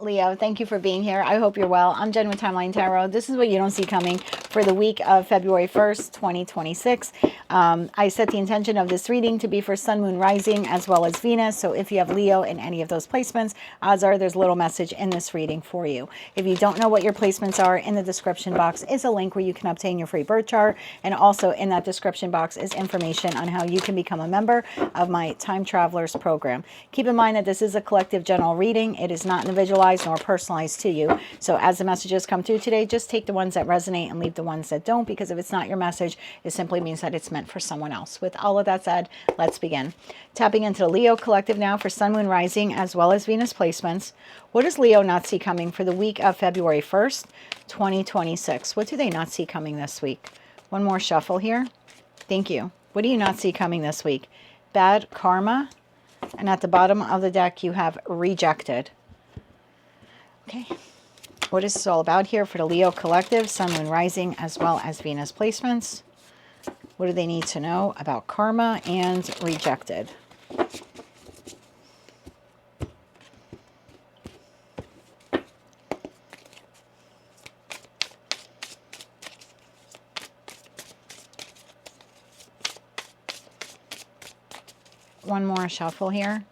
Leo, thank you for being here. I hope you're well. I'm Jen with Timeline Tarot. This is what you don't see coming for the week of February 1st, 2026. I set the intention of this reading to be for Sun, Moon, Rising, as well as Venus. So if you have Leo in any of those placements, odds are there's a little message in this reading for you. If you don't know what your placements are, in the description box is a link where you can obtain your free birth chart. And also in that description box is information on how you can become a member of my Time Travelers program. Keep in mind that this is a collective general reading. It is not individualized nor personalized to you. So as the messages come through today, just take the ones that resonate and leave the ones that don't, because if it's not your message, it simply means that it's meant for someone else. With all of that said, let's begin. Tapping into the Leo collective now for Sun, Moon, Rising, as well as Venus placements. What does Leo not see coming for the week of February 1st, 2026? What do they not see coming this week? One more shuffle here. Thank you. What do you not see coming this week? Bad karma. And at the bottom of the deck, you have rejected. Okay, what is this all about here for the Leo collective, Sun, Moon, Rising, as well as Venus placements? What do they need to know about karma and rejected? One more shuffle here.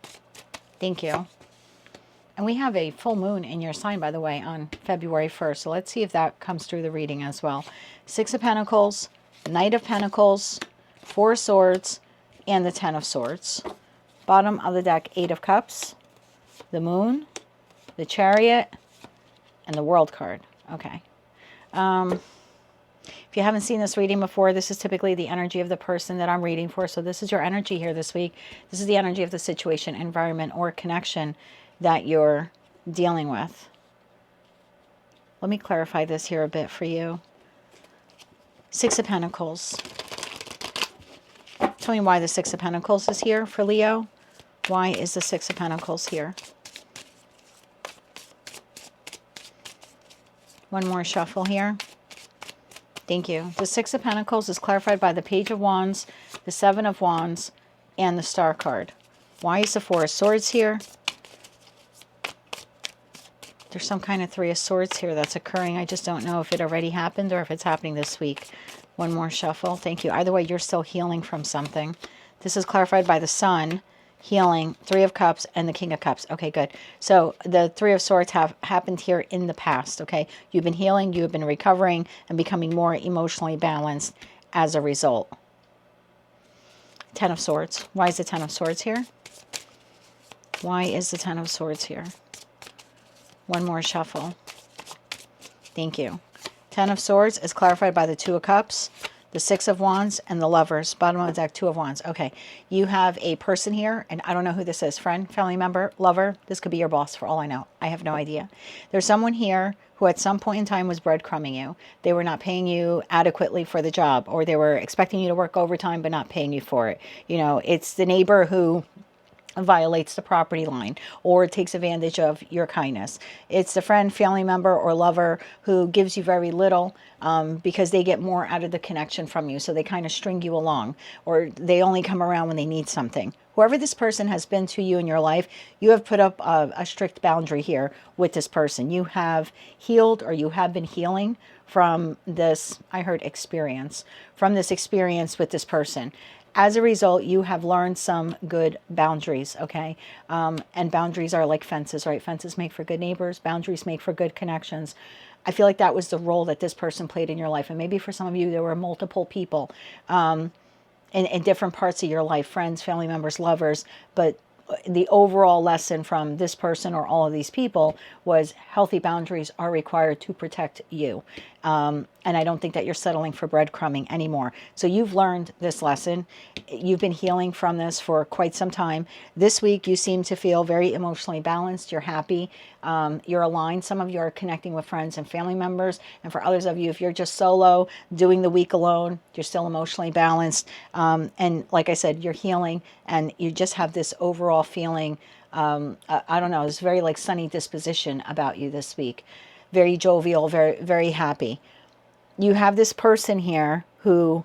Thank you. And we have a full moon in your sign, by the way, on February 1st. So let's see if that comes through the reading as well. Six of Pentacles, Knight of Pentacles, Four of Swords, and the Ten of Swords. Bottom of the deck, Eight of Cups, the Moon, the Chariot, and the World card. Okay. If you haven't seen this reading before, this is typically the energy of the person that I'm reading for. So this is your energy here this week. This is the energy of the situation, environment, or connection that you're dealing with. Let me clarify this here a bit for you. Six of Pentacles. Tell me why the Six of Pentacles is here for Leo. Why is the Six of Pentacles here? One more shuffle here. Thank you. The Six of Pentacles is clarified by the Page of Wands, the Seven of Wands, and the Star card. Why is the Four of Swords here? There's some kind of Three of Swords here that's occurring. I just don't know if it already happened or if it's happening this week. One more shuffle. Thank you. Either way, you're still healing from something. This is clarified by the Sun, healing, Three of Cups, and the King of Cups. Okay, good. So the Three of Swords have happened here in the past, okay? You've been healing, you've been recovering, and becoming more emotionally balanced as a result. Ten of Swords. Why is the Ten of Swords here? Why is the Ten of Swords here? One more shuffle. Thank you. Ten of Swords is clarified by the Two of Cups, the Six of Wands, and the Lovers. Bottom of the deck, Two of Wands. Okay, you have a person here, and I don't know who this is. Friend, family member, lover. This could be your boss for all I know. I have no idea. There's someone here who at some point in time was breadcrumbing you. They were not paying you adequately for the job, or they were expecting you to work overtime but not paying you for it. You know, it's the neighbor who violates the property line or takes advantage of your kindness. It's the friend, family member, or lover who gives you very little because they get more out of the connection from you. So they kind of string you along, or they only come around when they need something. Whoever this person has been to you in your life, you have put up a strict boundary here with this person. You have healed, or you have been healing from this, I heard experience, from this experience with this person. As a result, you have learned some good boundaries, okay? And boundaries are like fences, right? Fences make for good neighbors. Boundaries make for good connections. I feel like that was the role that this person played in your life. And maybe for some of you, there were multiple people in different parts of your life, friends, family members, lovers. But the overall lesson from this person or all of these people was healthy boundaries are required to protect you. And I don't think that you're settling for breadcrumbing anymore. So you've learned this lesson. You've been healing from this for quite some time. This week, you seem to feel very emotionally balanced. You're happy. You're aligned. Some of you are connecting with friends and family members. And for others of you, if you're just solo, doing the week alone, you're still emotionally balanced. And like I said, you're healing, and you just have this overall feeling, I don't know, it's very like sunny disposition about you this week. Very jovial, very, very happy. You have this person here who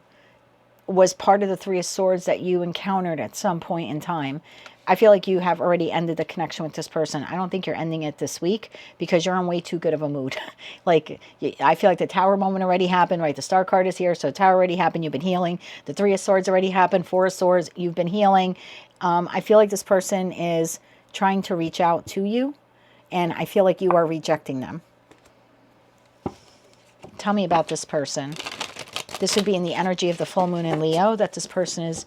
was part of the Three of Swords that you encountered at some point in time. I feel like you have already ended the connection with this person. I don't think you're ending it this week because you're in way too good of a mood. Like, I feel like the Tower moment already happened, right? The Star card is here, so Tower already happened. You've been healing. The Three of Swords already happened. Four of Swords, you've been healing. I feel like this person is trying to reach out to you, and I feel like you are rejecting them. Tell me about this person. This would be in the energy of the full moon in Leo, that this person is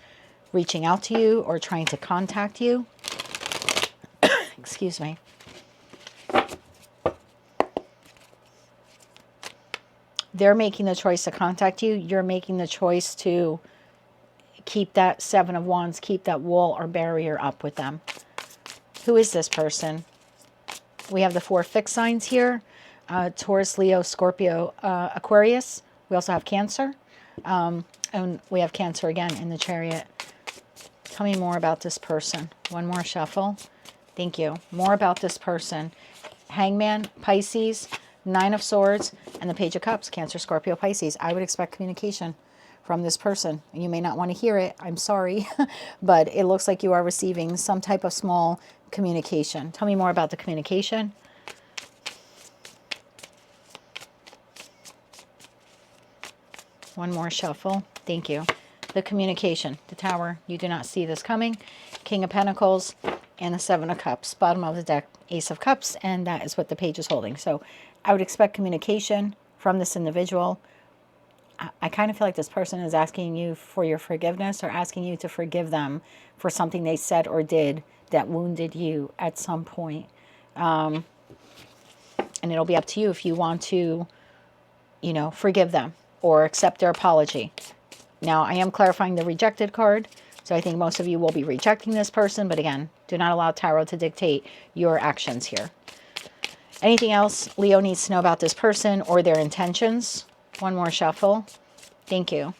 reaching out to you or trying to contact you. Excuse me. They're making the choice to contact you. You're making the choice to keep that Seven of Wands, keep that wall or barrier up with them. Who is this person? We have the 4 fixed signs here. Taurus, Leo, Scorpio, Aquarius. We also have Cancer. And we have Cancer again in the Chariot. Tell me more about this person. One more shuffle. Thank you. More about this person. Hangman, Pisces, 9 of Swords, and the Page of Cups. Cancer, Scorpio, Pisces. I would expect communication from this person. You may not want to hear it. I'm sorry. But it looks like you are receiving some type of small communication. Tell me more about the communication. One more shuffle. Thank you. The communication, the Tower. You do not see this coming. King of Pentacles and the 7 of Cups. Bottom of the deck, Ace of Cups, and that is what the page is holding. So I would expect communication from this individual. I kind of feel like this person is asking you for your forgiveness or asking you to forgive them for something they said or did that wounded you at some point. And it'll be up to you if you want to, you know, forgive them or accept their apology. Now, I am clarifying the rejected card, so I think most of you will be rejecting this person, but again, do not allow tarot to dictate your actions here. Anything else Leo needs to know about this person or their intentions? One more shuffle. Thank you.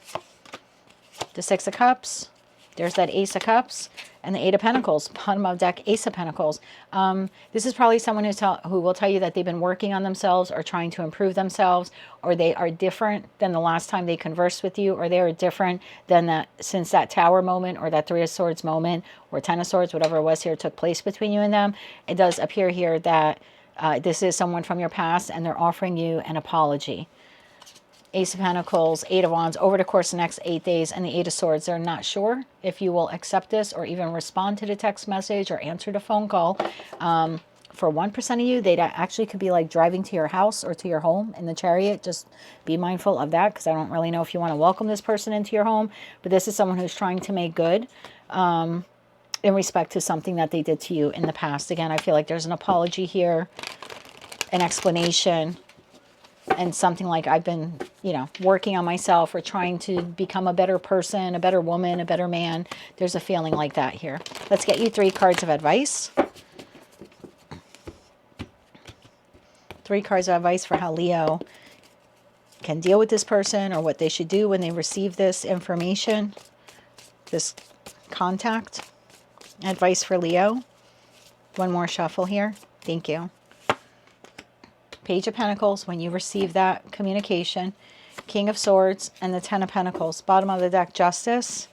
The 6 of Cups. There's that Ace of Cups and the 8 of Pentacles. Bottom of deck, Ace of Pentacles. This is probably someone who will tell you that they've been working on themselves or trying to improve themselves, or they are different than the last time they conversed with you, or they are different than since that Tower moment or that 3 of Swords moment or 10 of Swords, whatever it was here, took place between you and them. It does appear here that this is someone from your past and they're offering you an apology. Ace of Pentacles, 8 of Wands, over the course of the next 8 days, and the 8 of Swords. They're not sure if you will accept this or even respond to the text message or answer the phone call. For 1% of you, they actually could be like driving to your house or to your home in the Chariot. Just be mindful of that, because I don't really know if you want to welcome this person into your home. But this is someone who's trying to make good in respect to something that they did to you in the past. Again, I feel like there's an apology here, an explanation, and something like, I've been, you know, working on myself or trying to become a better person, a better woman, a better man. There's a feeling like that here. Let's get you 3 cards of advice. 3 cards of advice for how Leo can deal with this person or what they should do when they receive this information, this contact. Advice for Leo. One more shuffle here. Thank you. Page of Pentacles, when you receive that communication. King of Swords and the 10 of Pentacles. Bottom of the deck, Justice,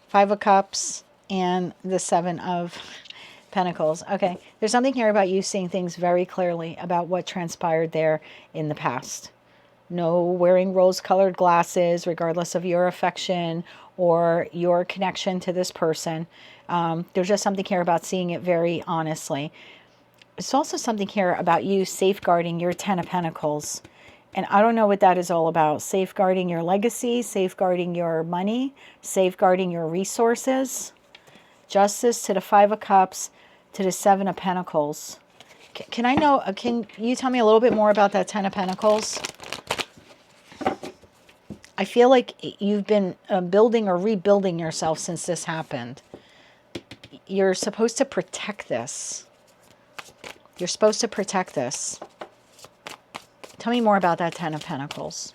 5 of Cups, and the 7 of Pentacles. Okay, there's something here about you seeing things very clearly about what transpired there in the past. No wearing rose-colored glasses, regardless of your affection or your connection to this person. There's just something here about seeing it very honestly. There's also something here about you safeguarding your 10 of Pentacles. And I don't know what that is all about. Safeguarding your legacy, safeguarding your money, safeguarding your resources. Justice to the 5 of Cups, to the 7 of Pentacles. Can I know, can you tell me a little bit more about that 10 of Pentacles? I feel like you've been building or rebuilding yourself since this happened. You're supposed to protect this. You're supposed to protect this. Tell me more about that 10 of Pentacles.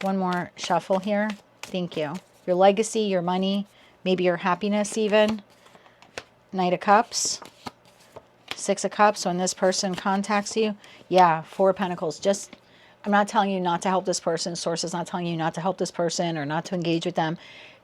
One more shuffle here. Thank you. Your legacy, your money, maybe your happiness even. Knight of Cups. 6 of Cups. When this person contacts you. Yeah, 4 of Pentacles. Just, I'm not telling you not to help this person. Source is not telling you not to help this person or not to engage with them.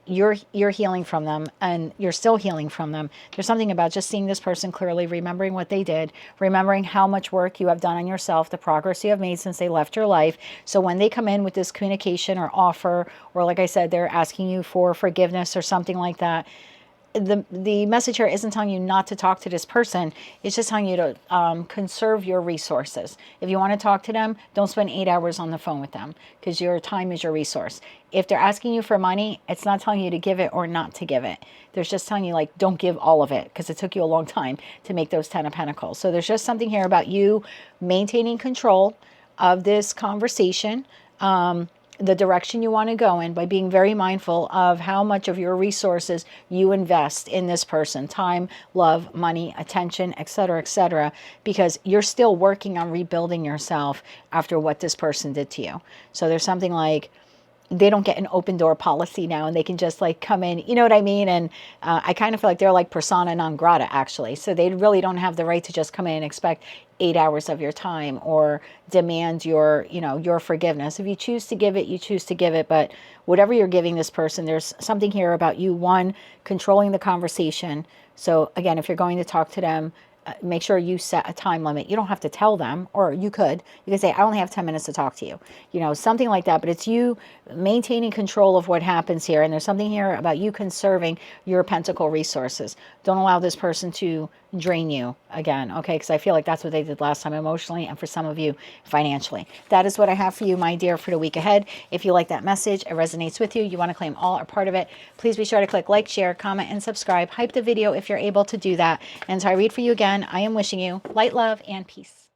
you're healing from them, and you're still healing from them. There's something about just seeing this person clearly, remembering what they did, remembering how much work you have done on yourself, the progress you have made since they left your life. So when they come in with this communication or offer, or like I said, they're asking you for forgiveness or something like that, the message here isn't telling you not to talk to this person. It's just telling you to conserve your resources. If you want to talk to them, don't spend 8 hours on the phone with them, because your time is your resource. If they're asking you for money, it's not telling you to give it or not to give it. There's just telling you, like, don't give all of it, because it took you a long time to make those 10 of Pentacles. So there's just something here about you maintaining control of this conversation, the direction you want to go in, by being very mindful of how much of your resources you invest in this person: time, love, money, attention, etc., because you're still working on rebuilding yourself after what this person did to you. So there's something like, they don't get an open door policy now, and they can just like come in, you know what I mean? And I kind of feel like they're like persona non grata, actually. So they really don't have the right to just come in and expect 8 hours of your time, or demand your, you know, your forgiveness. If you choose to give it, you choose to give it. But whatever you're giving this person, there's something here about you, one, controlling the conversation. So again, if you're going to talk to them, make sure you set a time limit. You don't have to tell them, or you could say, I only have 10 minutes to talk to you, you know, something like that. But it's you maintaining control of what happens here. And there's something here about you conserving your pentacle resources. Don't allow this person to drain you again, okay? Because I feel like that's what they did last time, emotionally, and for some of you, financially. That is what I have for you, my dear, for the week ahead. If you like that message, it resonates with you, you want to claim all or part of it, please be sure to click like, share, comment, and subscribe. Hype the video if you're able to do that. And so I read for you again. I am wishing you light, love, and peace.